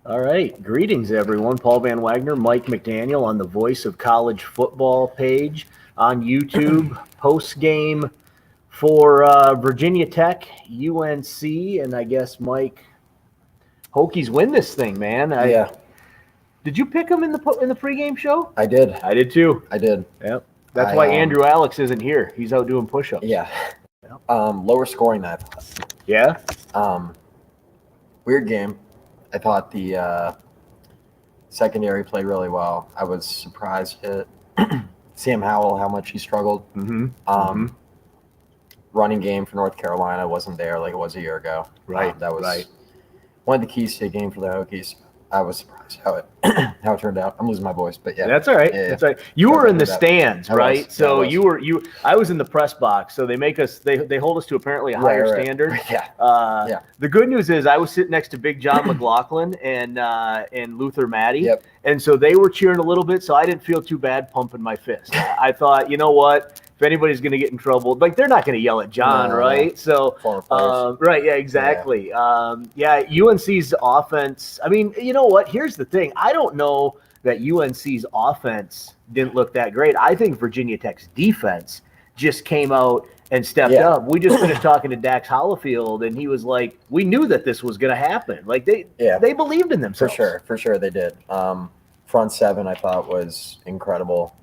All right. Greetings, everyone. Paul Van Wagner, Mike McDaniel on the Voice of College Football page on YouTube. Post game for Virginia Tech, UNC, and I guess, Mike, Hokies win this thing, man. Yeah. Did you pick them in the pregame show? I did. I did too. I did. Yep. That's why Andrew Alex isn't here. He's out doing push-ups. Yeah. Lower scoring than I thought. Yeah? Weird game. I thought the secondary played really well. I was surprised at Sam Howell, how much he struggled. Running game for North Carolina wasn't there like it was a year ago. Right. That was right. one of the keys to the game for the Hokies. I was surprised how it turned out. I'm losing my voice, but yeah. That's all right. Yeah. That's all right. You were in the stands, right? So I was in the press box. So they make us they hold us to apparently a higher standard. Yeah. The good news is I was sitting next to Big John McLaughlin and Luther Maddie. Yep. And so they were cheering a little bit, so I didn't feel too bad pumping my fist. I thought, you know what? If anybody's going to get in trouble, like they're not going to yell at John, right? So, right, yeah, exactly. UNC's offense. I mean, you know what? Here's the thing. I don't know that UNC's offense didn't look that great. I think Virginia Tech's defense just came out and stepped up. We just finished talking to Dax Hollifield, and he was like, "We knew that this was going to happen. Like they believed in themselves." For sure, they did. Front seven, I thought, was incredible.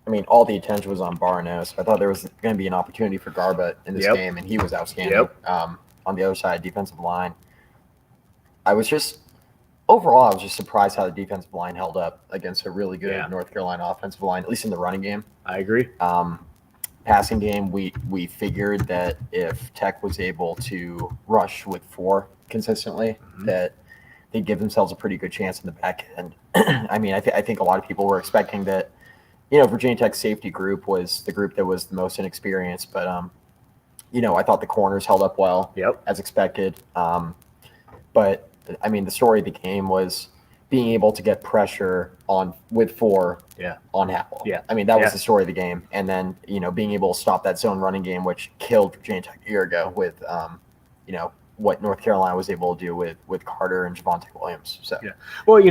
I mean, all the attention was on Barno, so I thought there was going to be an opportunity for Garbutt in this game, and he was outstanding. On the other side, defensive line. Overall, I was just surprised how the defensive line held up against a really good North Carolina offensive line, at least in the running game. I agree. Passing game, we figured that if Tech was able to rush with 4 consistently, that they'd give themselves a pretty good chance in the back end. I mean, I think a lot of people were expecting that, Virginia Tech's safety group was the group that was the most inexperienced, but I thought the corners held up well, as expected. But I mean, the story of the game was being able to get pressure with 4 on Howell. I mean, that was the story of the game. And then, being able to stop that zone running game, which killed Virginia Tech a year ago with, what North Carolina was able to do with Carter and Javonte Williams. So well, and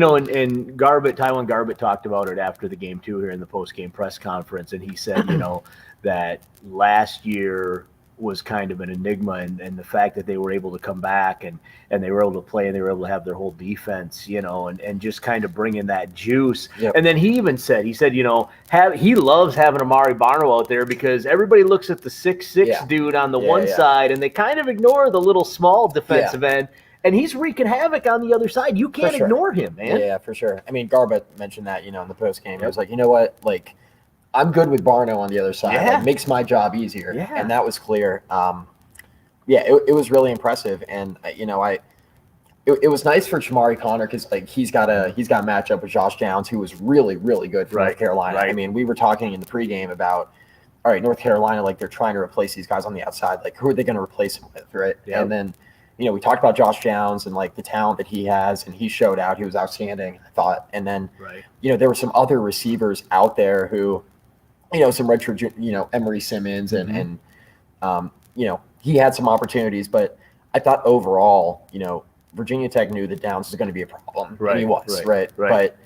Tywone Garbutt talked about it after the game too here in the post-game press conference, and he said, that last year was kind of an enigma, and the fact that they were able to come back and they were able to play and they were able to have their whole defense, and just kind of bring in that juice. And then he even said, he loves having Amari Barno out there because everybody looks at the 6'6" dude on the one side and they kind of ignore the little small defensive end. And he's wreaking havoc on the other side. You can't ignore him, man. Yeah, for sure. I mean, Garbutt mentioned that, in the post game. He was like, you know what, like, I'm good with Barno on the other side. It makes my job easier. And that was clear. It was really impressive. And, it was nice for Shamari Connor because, like, he's got a matchup with Josh Downs, who was really, really good for North Carolina. I mean, we were talking in the pregame about, all right, North Carolina, like, they're trying to replace these guys on the outside. Like, who are they going to replace him with, right? And then, we talked about Josh Downs and, like, the talent that he has, and he showed out. He was outstanding, I thought. And then, there were some other receivers out there who – some redshirt, Emory Simmons and he had some opportunities, but I thought overall, Virginia Tech knew that Downs was going to be a problem. And he was, right? But,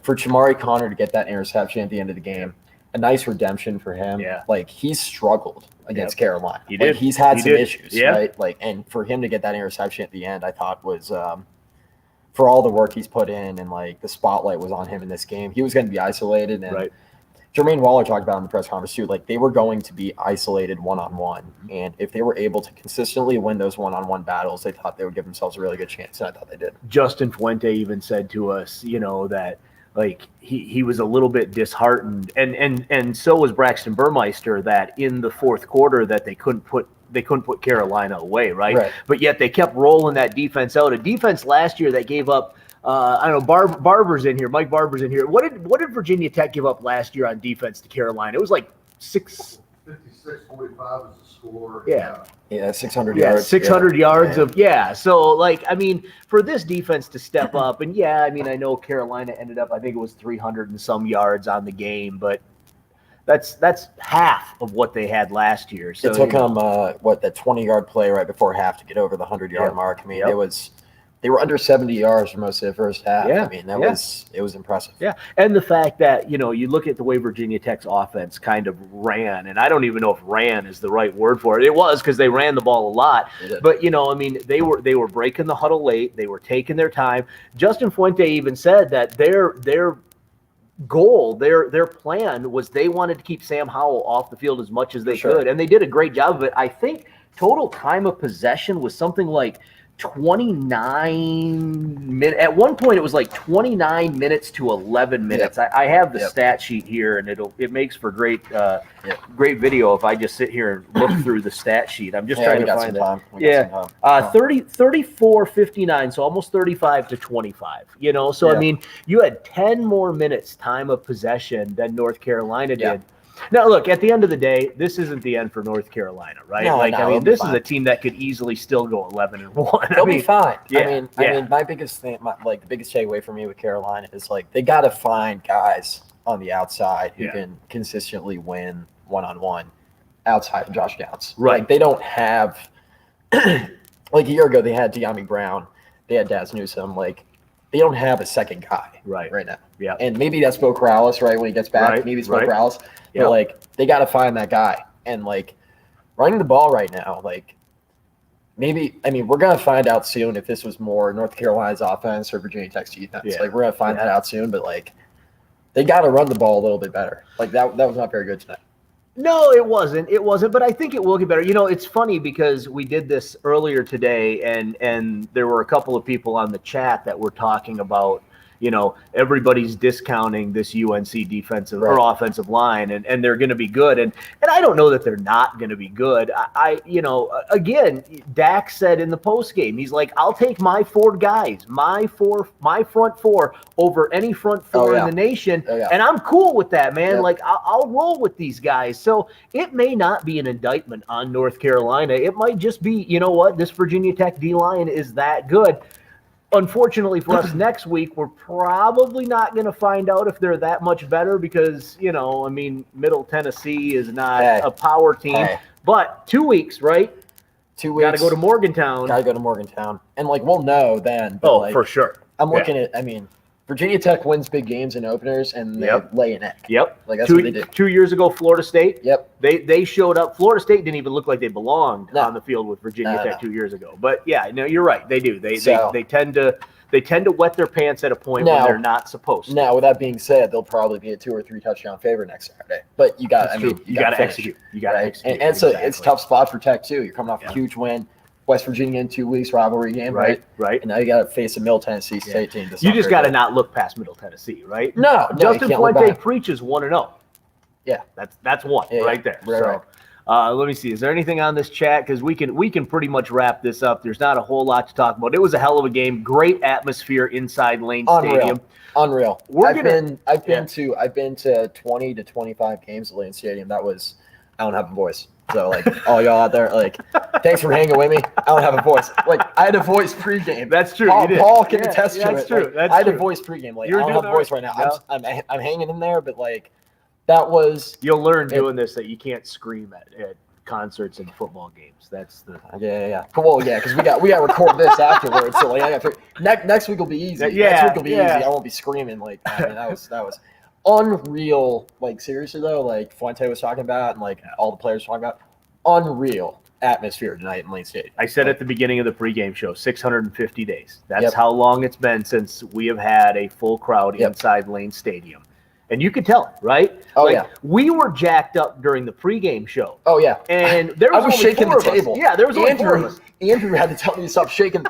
for Shamari Connor to get that interception at the end of the game, a nice redemption for him. Like, he's struggled against Carolina. He did. Like, he's had some issues, right? Like, and for him to get that interception at the end, I thought was for all the work he's put in and, like, the spotlight was on him in this game. He was going to be isolated. And Jermaine Waller talked about in the press conference too, like they were going to be isolated one-on-one. And if they were able to consistently win those one-on-one battles, they thought they would give themselves a really good chance. And I thought they did. Justin Fuente even said to us, that like he was a little bit disheartened. And so was Braxton Burmeister, that in the fourth quarter that they couldn't put Carolina away, right? But yet they kept rolling that defense out. A defense last year that gave up I don't know, Barber's in here. Mike Barber's in here. What did Virginia Tech give up last year on defense to Carolina? It was like 56-45 is the score. Yeah, 600 yards. 600 yards of So, like, I mean, for this defense to step up, and I mean, I know Carolina ended up, I think it was 300 and some yards on the game, but that's half of what they had last year. So it took them that 20-yard play right before half to get over the 100-yard mark. I mean, They were under 70 yards for most of the first half. Yeah. I mean, it was impressive. Yeah, and the fact that, you know, you look at the way Virginia Tech's offense kind of ran, and I don't even know if ran is the right word for it. It was, because they ran the ball a lot. But, you know, I mean, they were breaking the huddle late. They were taking their time. Justin Fuente even said that their goal, their plan was they wanted to keep Sam Howell off the field as much as they could, and they did a great job of it. I think total time of possession was something like 29 minutes. At one point, it was like 29 minutes to 11 minutes. I have the stat sheet here, and it makes for great video if I just sit here and look through the stat sheet. I'm just trying to find it. 34-59, so almost 35 to 25. You know, so I mean, you had 10 more minutes time of possession than North Carolina did. Now, look, at the end of the day, this isn't the end for North Carolina, right? No, I mean, this is a team that could easily still go 11-1. They'll be fine. Yeah, I mean, my biggest thing, the biggest takeaway for me with Carolina is like they got to find guys on the outside who can consistently win one-on-one outside of Josh Downs. Right. Like they don't have like a year ago they had De'Ami Brown, they had Daz Newsome. Like they don't have a second guy right now. Yeah, and maybe that's Bo Corrales, right, when he gets back. Maybe it's Bo Corrales. But like they got to find that guy, and like running the ball right now, like maybe, I mean, we're gonna find out soon if this was more North Carolina's offense or Virginia Tech's defense. Like we're gonna find that out soon, but like they got to run the ball a little bit better. Like that was not very good tonight. No, it wasn't. It wasn't, but I think it will get better. You know, it's funny because we did this earlier today, and there were a couple of people on the chat that were talking about, you know, everybody's discounting this UNC defensive or offensive line, and they're going to be good. And I don't know that they're not going to be good. You know, again, Dak said in the post game, he's like, I'll take my four guys, my front four over any front four in the nation. And I'm cool with that, man. Like I'll roll with these guys. So it may not be an indictment on North Carolina. It might just be, you know what, this Virginia Tech D-line is that good. Unfortunately for us, next week, we're probably not going to find out if they're that much better because, you know, I mean, Middle Tennessee is not a power team. But 2 weeks, right? 2 weeks. Got to go to Morgantown. Got to go to Morgantown. And, like, we'll know then. But, like, for sure. I'm looking at, I mean, Virginia Tech wins big games and openers, and they lay an egg. Like that's what they did. 2 years ago, Florida State. They showed up. Florida State didn't even look like they belonged on the field with Virginia Tech 2 years ago. But yeah, no, you're right. They do. They tend to wet their pants at a point when they're not supposed to. Now, with that being said, they'll probably be a 2 or 3 touchdown favorite next Saturday. But you got, you got to execute. You got to execute. And it's a tough spot for Tech too. You're coming off a huge win. West Virginia in 2 weeks, rivalry game, right? And now you got to face a Middle Tennessee State team. You just got to not look past Middle Tennessee, right? No, Justin Fuente preaches 1-0. Yeah, that's one right there. Let me see. Is there anything on this chat? Because we can pretty much wrap this up. There's not a whole lot to talk about. It was a hell of a game. Great atmosphere inside Lane Stadium. Unreal. I've been to 20 to 25 games at Lane Stadium. I don't have a voice. So, like, all y'all out there, like, thanks for hanging with me. I don't have a voice. Like, I had a voice pregame. That's true. Paul can attest to it. That's true. I had a voice pregame. Like, I don't have a voice right now. Yeah. I'm hanging in there, but, like, that was... You'll learn doing this that you can't scream at concerts and football games. That's the... Yeah. Well, yeah, because we got to record this afterwards. So, like, I got to... Next week will be easy. Next week will be easy. I won't be screaming. Like, I mean, that was unreal. Like, seriously, though, like Fuente was talking about and, like, all the players were talking about, unreal atmosphere tonight in Lane Stadium. I said at the beginning of the pregame show, 650 days. That's how long it's been since we have had a full crowd inside Lane Stadium. And you could tell, right? We were jacked up during the pregame show. And there was I was shaking the table. Yeah, there was only 4 of us. Andrew had to tell me to stop shaking.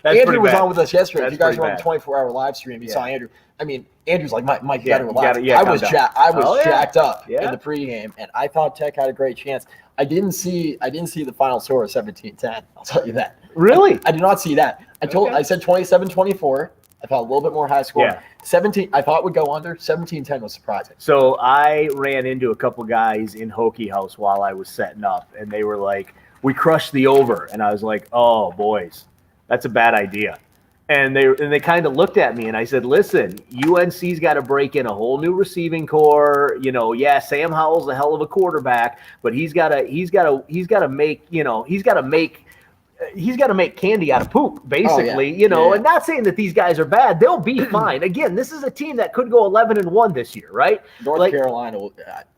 Andrew was on with us yesterday. If you guys were on the 24-hour live stream, you saw Andrew. I mean, Andrew's like, Mike, you got to relax. I was jacked up in the pregame, and I thought Tech had a great chance. I didn't see the final score of 17-10. I'll tell you that. Really? I did not see that. I said 27-24. I thought a little bit more high score. 17, I thought would go under. 17-10 was surprising. So I ran into a couple guys in Hokie House while I was setting up, and they were like, we crushed the over. And I was like, oh, boys, that's a bad idea. And they kind of looked at me, and I said, listen, UNC's got to break in a whole new receiving core. You know, Sam Howell's a hell of a quarterback, but he's got to make he's got to make candy out of poop, basically, and not saying that these guys are bad. They'll be fine. Again, this is a team that could go 11-1 this year, right? North Carolina will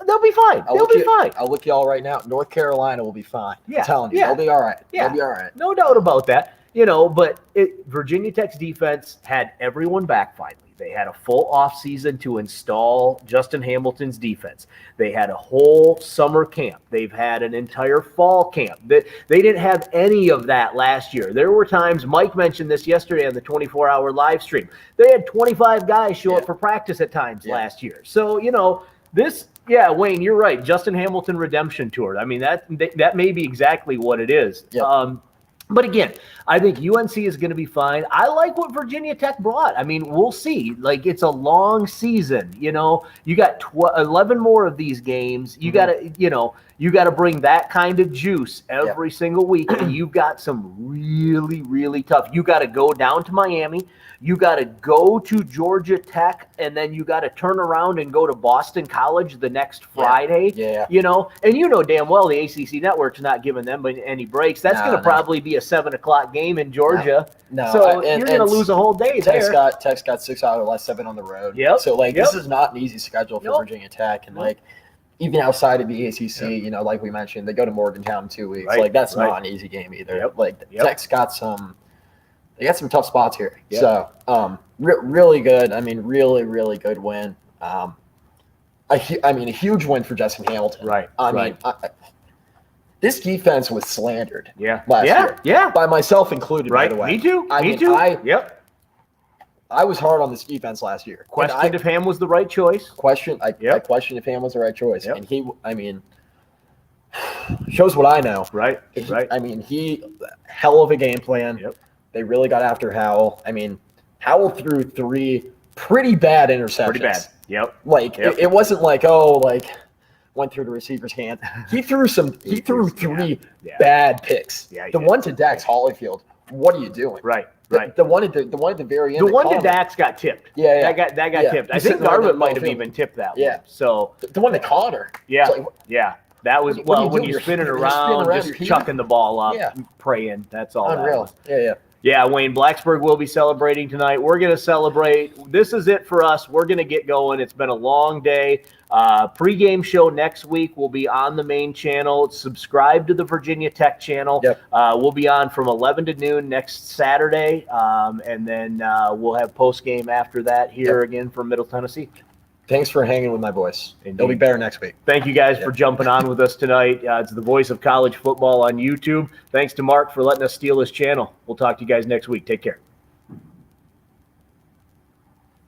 they'll be fine. They'll be fine. I'll look y'all right now. North Carolina will be fine. Yeah. I'm telling you, they'll be all right. Yeah. They'll be all right. No doubt about that. But Virginia Tech's defense had everyone back finally. They had a full offseason to install Justin Hamilton's defense. They had a whole summer camp. They've had an entire fall camp. They didn't have any of that last year. There were times, Mike mentioned this yesterday on the 24-hour live stream, they had 25 guys show up for practice at times last year. So, Wayne, you're right. Justin Hamilton Redemption Tour. I mean, that may be exactly what it is. Yep. But again, I think UNC is going to be fine. I like what Virginia Tech brought. I mean, we'll see. Like, it's a long season. You got 11 more of these games. You got to, you got to bring that kind of juice every single week. And you've got some really, really tough. You got to go down to Miami. You got to go to Georgia Tech, and then you got to turn around and go to Boston College the next Friday. Yeah. And damn well the ACC network's not giving them any breaks. That's going to probably be a 7:00 game in Georgia. No. So you're going to lose a whole day there. Tech's got 6 out of the last 7 on the road. Yep. So this is not an easy schedule for Virginia Tech, and even outside of the ACC, like we mentioned, they go to Morgantown in 2 weeks. Right. That's not an easy game either. Yep. Tech's got some. They got some tough spots here. Yep. So, really good. I mean, really, really good win. A huge win for Justin Hamilton. Right. I mean, this defense was slandered. Last year. Yeah. By myself included. Right. By the way. Me too. I was hard on this defense last year. Questioned if Ham was the right choice. I questioned if Ham was the right choice, and he. I mean. Shows what I know. Right. I mean, hell of a game plan. Yep. They really got after Howell. I mean, Howell threw 3 pretty bad interceptions. Pretty bad. Yep. It wasn't went through the receiver's hand. He threw 3 bad picks. Yeah, the one to Dax Hollyfield. What are you doing? Right. The one at the very end. The one to Dax got tipped. Yeah. That got tipped. I think Garbutt might have even tipped that one. Yeah. So the one to Connor. Yeah. That was when you're spinning around, just chucking the ball up, praying. That's all. Unreal. Yeah. Yeah, Wayne, Blacksburg will be celebrating tonight. We're going to celebrate. This is it for us. We're going to get going. It's been a long day. Pre-game show next week will be on the main channel. Subscribe to the Virginia Tech channel. Yep. We'll be on from 11 to noon next Saturday, and then we'll have post-game after that here again from Middle Tennessee. Thanks for hanging with my voice. Indeed. They'll be better next week. Thank you guys for jumping on with us tonight. It's the voice of college football on YouTube. Thanks to Mark for letting us steal his channel. We'll talk to you guys next week. Take care.